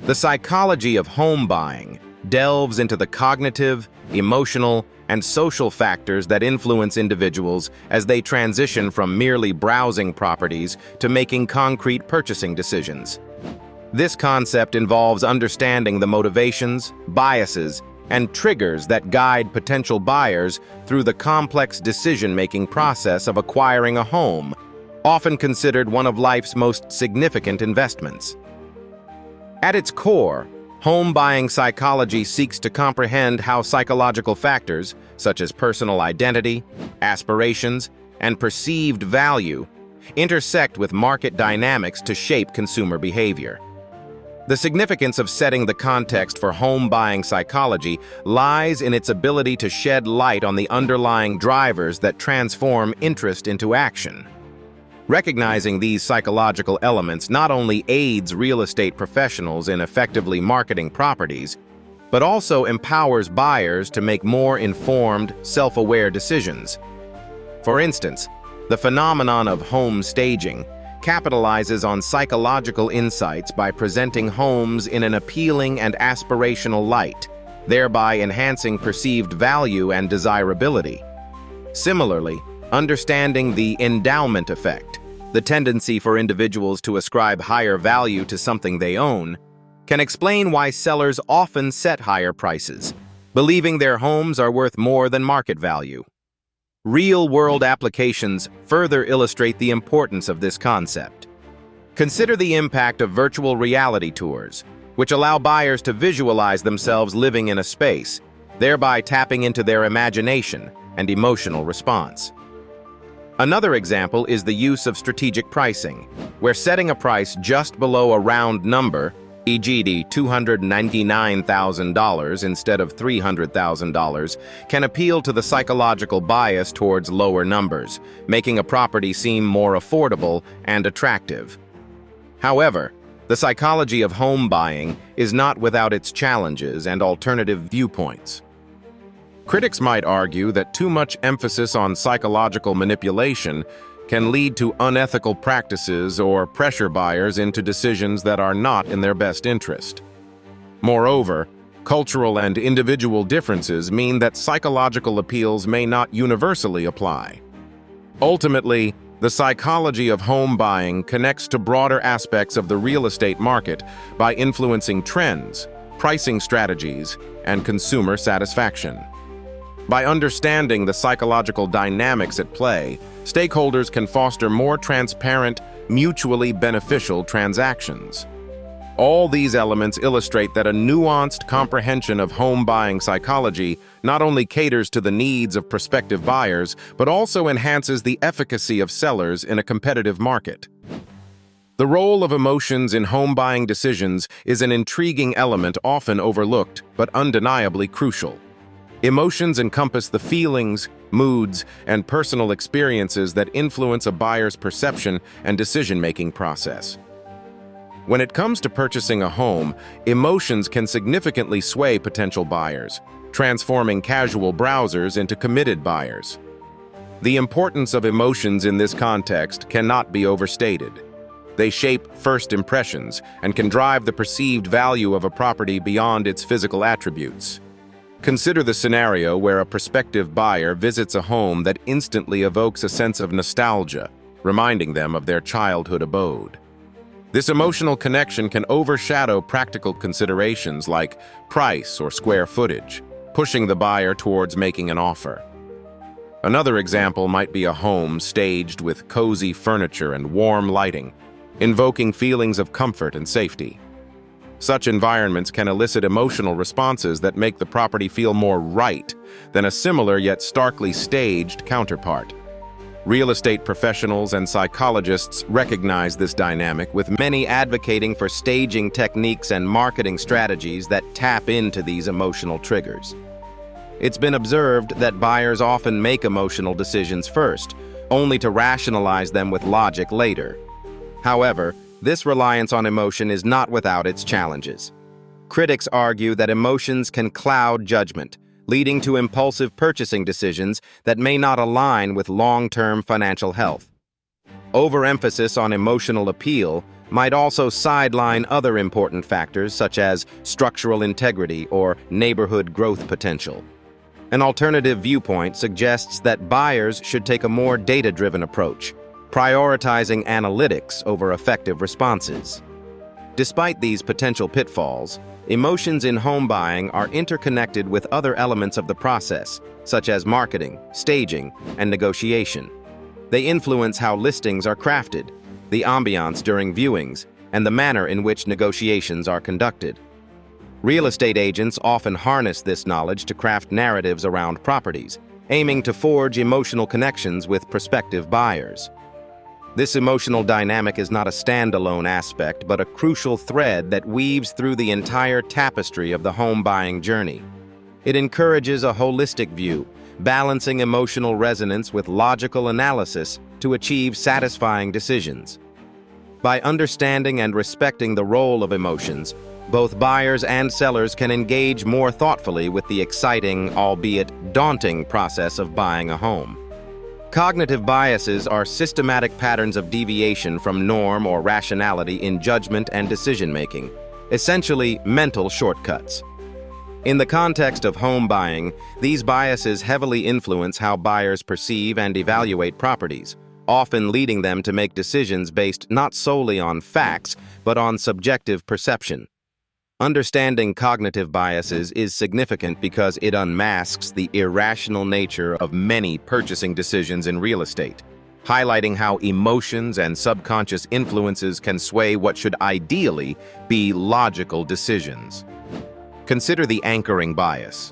The psychology of home buying delves into the cognitive, emotional, and social factors that influence individuals as they transition from merely browsing properties to making concrete purchasing decisions. This concept involves understanding the motivations, biases, and triggers that guide potential buyers through the complex decision-making process of acquiring a home, often considered one of life's most significant investments. At its core, home buying psychology seeks to comprehend how psychological factors, such as personal identity, aspirations, and perceived value, intersect with market dynamics to shape consumer behavior. The significance of setting the context for home buying psychology lies in its ability to shed light on the underlying drivers that transform interest into action. Recognizing these psychological elements not only aids real estate professionals in effectively marketing properties, but also empowers buyers to make more informed, self-aware decisions. For instance, the phenomenon of home staging capitalizes on psychological insights by presenting homes in an appealing and aspirational light, thereby enhancing perceived value and desirability. Similarly, understanding the endowment effect, the tendency for individuals to ascribe higher value to something they own, can explain why sellers often set higher prices, believing their homes are worth more than market value. Real-world applications further illustrate the importance of this concept. Consider the impact of virtual reality tours, which allow buyers to visualize themselves living in a space, thereby tapping into their imagination and emotional response. Another example is the use of strategic pricing, where setting a price just below a round number, e.g. $299,000 instead of $300,000, can appeal to the psychological bias towards lower numbers, making a property seem more affordable and attractive. However, the psychology of home buying is not without its challenges and alternative viewpoints. Critics might argue that too much emphasis on psychological manipulation can lead to unethical practices or pressure buyers into decisions that are not in their best interest. Moreover, cultural and individual differences mean that psychological appeals may not universally apply. Ultimately, the psychology of home buying connects to broader aspects of the real estate market by influencing trends, pricing strategies, and consumer satisfaction. By understanding the psychological dynamics at play, stakeholders can foster more transparent, mutually beneficial transactions. All these elements illustrate that a nuanced comprehension of home buying psychology not only caters to the needs of prospective buyers, but also enhances the efficacy of sellers in a competitive market. The role of emotions in home buying decisions is an intriguing element often overlooked, but undeniably crucial. Emotions encompass the feelings, moods, and personal experiences that influence a buyer's perception and decision-making process. When it comes to purchasing a home, emotions can significantly sway potential buyers, transforming casual browsers into committed buyers. The importance of emotions in this context cannot be overstated. They shape first impressions and can drive the perceived value of a property beyond its physical attributes. Consider the scenario where a prospective buyer visits a home that instantly evokes a sense of nostalgia, reminding them of their childhood abode. This emotional connection can overshadow practical considerations like price or square footage, pushing the buyer towards making an offer. Another example might be a home staged with cozy furniture and warm lighting, invoking feelings of comfort and safety. Such environments can elicit emotional responses that make the property feel more right than a similar yet starkly staged counterpart. Real estate professionals and psychologists recognize this dynamic, with many advocating for staging techniques and marketing strategies that tap into these emotional triggers. It's been observed that buyers often make emotional decisions first, only to rationalize them with logic later. However, this reliance on emotion is not without its challenges. Critics argue that emotions can cloud judgment, leading to impulsive purchasing decisions that may not align with long-term financial health. Overemphasis on emotional appeal might also sideline other important factors such as structural integrity or neighborhood growth potential. An alternative viewpoint suggests that buyers should take a more data-driven approach, prioritizing analytics over effective responses. Despite these potential pitfalls, emotions in home buying are interconnected with other elements of the process, such as marketing, staging, and negotiation. They influence how listings are crafted, the ambiance during viewings, and the manner in which negotiations are conducted. Real estate agents often harness this knowledge to craft narratives around properties, aiming to forge emotional connections with prospective buyers. This emotional dynamic is not a standalone aspect, but a crucial thread that weaves through the entire tapestry of the home buying journey. It encourages a holistic view, balancing emotional resonance with logical analysis to achieve satisfying decisions. By understanding and respecting the role of emotions, both buyers and sellers can engage more thoughtfully with the exciting, albeit daunting, process of buying a home. Cognitive biases are systematic patterns of deviation from norm or rationality in judgment and decision-making, essentially mental shortcuts. In the context of home buying, these biases heavily influence how buyers perceive and evaluate properties, often leading them to make decisions based not solely on facts, but on subjective perception. Understanding cognitive biases is significant because it unmasks the irrational nature of many purchasing decisions in real estate, highlighting how emotions and subconscious influences can sway what should ideally be logical decisions. Consider the anchoring bias.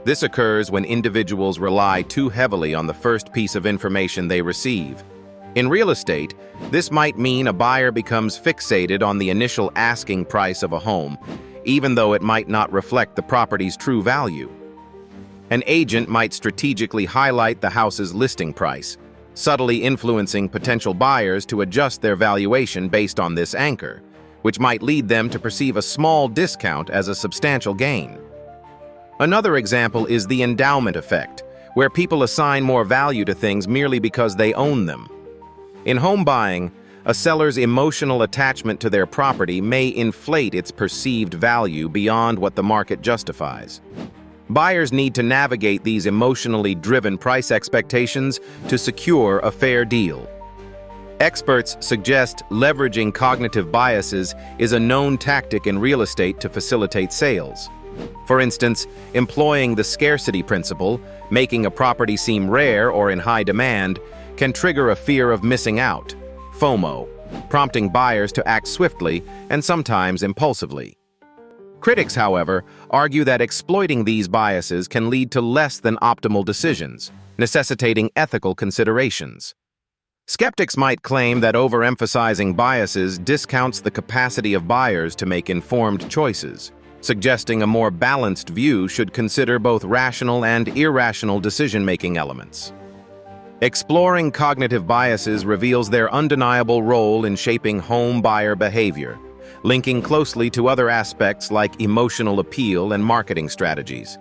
This occurs when individuals rely too heavily on the first piece of information they receive. In real estate, this might mean a buyer becomes fixated on the initial asking price of a home, even though it might not reflect the property's true value. An agent might strategically highlight the house's listing price, subtly influencing potential buyers to adjust their valuation based on this anchor, which might lead them to perceive a small discount as a substantial gain. Another example is the endowment effect, where people assign more value to things merely because they own them. In home buying, a seller's emotional attachment to their property may inflate its perceived value beyond what the market justifies. Buyers need to navigate these emotionally driven price expectations to secure a fair deal. Experts suggest leveraging cognitive biases is a known tactic in real estate to facilitate sales. For instance, employing the scarcity principle, making a property seem rare or in high demand, can trigger a fear of missing out, FOMO, prompting buyers to act swiftly and sometimes impulsively. Critics, however, argue that exploiting these biases can lead to less than optimal decisions, necessitating ethical considerations. Skeptics might claim that overemphasizing biases discounts the capacity of buyers to make informed choices, suggesting a more balanced view should consider both rational and irrational decision-making elements. Exploring cognitive biases reveals their undeniable role in shaping home buyer behavior, linking closely to other aspects like emotional appeal and marketing strategies.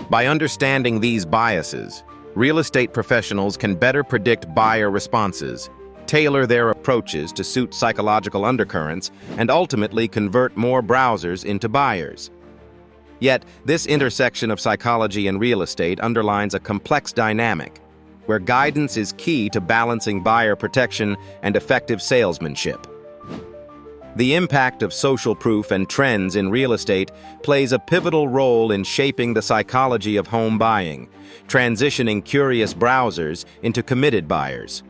By understanding these biases, real estate professionals can better predict buyer responses, tailor their approaches to suit psychological undercurrents, and ultimately convert more browsers into buyers. Yet, this intersection of psychology and real estate underlines a complex dynamic, where guidance is key to balancing buyer protection and effective salesmanship. The impact of social proof and trends in real estate plays a pivotal role in shaping the psychology of home buying, transitioning curious browsers into committed buyers.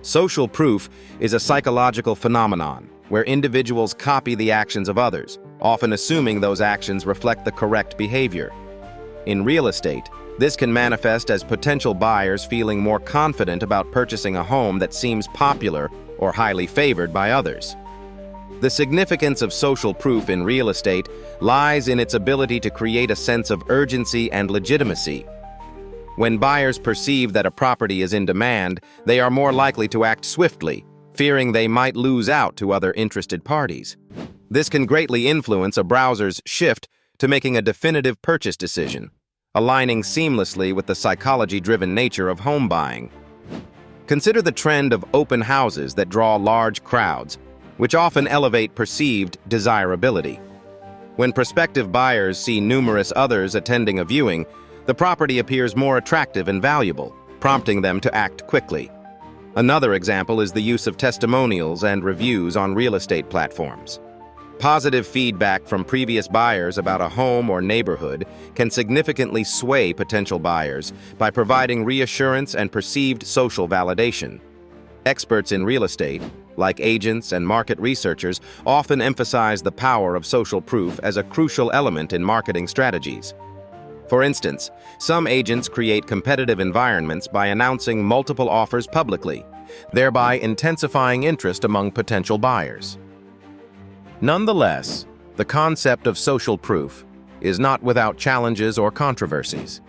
Social proof is a psychological phenomenon where individuals copy the actions of others, often assuming those actions reflect the correct behavior. In real estate, this can manifest as potential buyers feeling more confident about purchasing a home that seems popular or highly favored by others. The significance of social proof in real estate lies in its ability to create a sense of urgency and legitimacy. When buyers perceive that a property is in demand, they are more likely to act swiftly, fearing they might lose out to other interested parties. This can greatly influence a browser's shift to making a definitive purchase decision, aligning seamlessly with the psychology-driven nature of home buying. Consider the trend of open houses that draw large crowds, which often elevate perceived desirability. When prospective buyers see numerous others attending a viewing, the property appears more attractive and valuable, prompting them to act quickly. Another example is the use of testimonials and reviews on real estate platforms. Positive feedback from previous buyers about a home or neighborhood can significantly sway potential buyers by providing reassurance and perceived social validation. Experts in real estate, like agents and market researchers, often emphasize the power of social proof as a crucial element in marketing strategies. For instance, some agents create competitive environments by announcing multiple offers publicly, thereby intensifying interest among potential buyers. Nonetheless, the concept of social proof is not without challenges or controversies.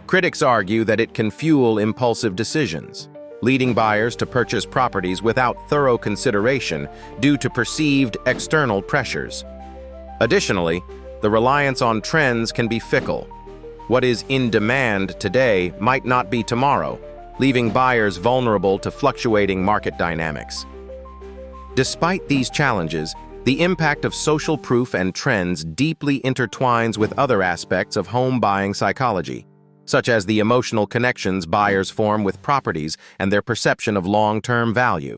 Critics argue that it can fuel impulsive decisions, leading buyers to purchase properties without thorough consideration due to perceived external pressures. Additionally, the reliance on trends can be fickle. What is in demand today might not be tomorrow, leaving buyers vulnerable to fluctuating market dynamics. Despite these challenges, the impact of social proof and trends deeply intertwines with other aspects of home buying psychology, such as the emotional connections buyers form with properties and their perception of long-term value.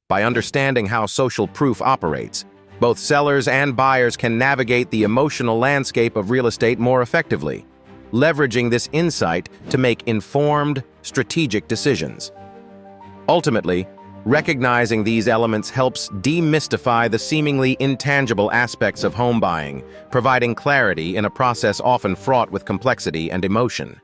By understanding how social proof operates, both sellers and buyers can navigate the emotional landscape of real estate more effectively, leveraging this insight to make informed, strategic decisions. Ultimately, recognizing these elements helps demystify the seemingly intangible aspects of home buying, providing clarity in a process often fraught with complexity and emotion.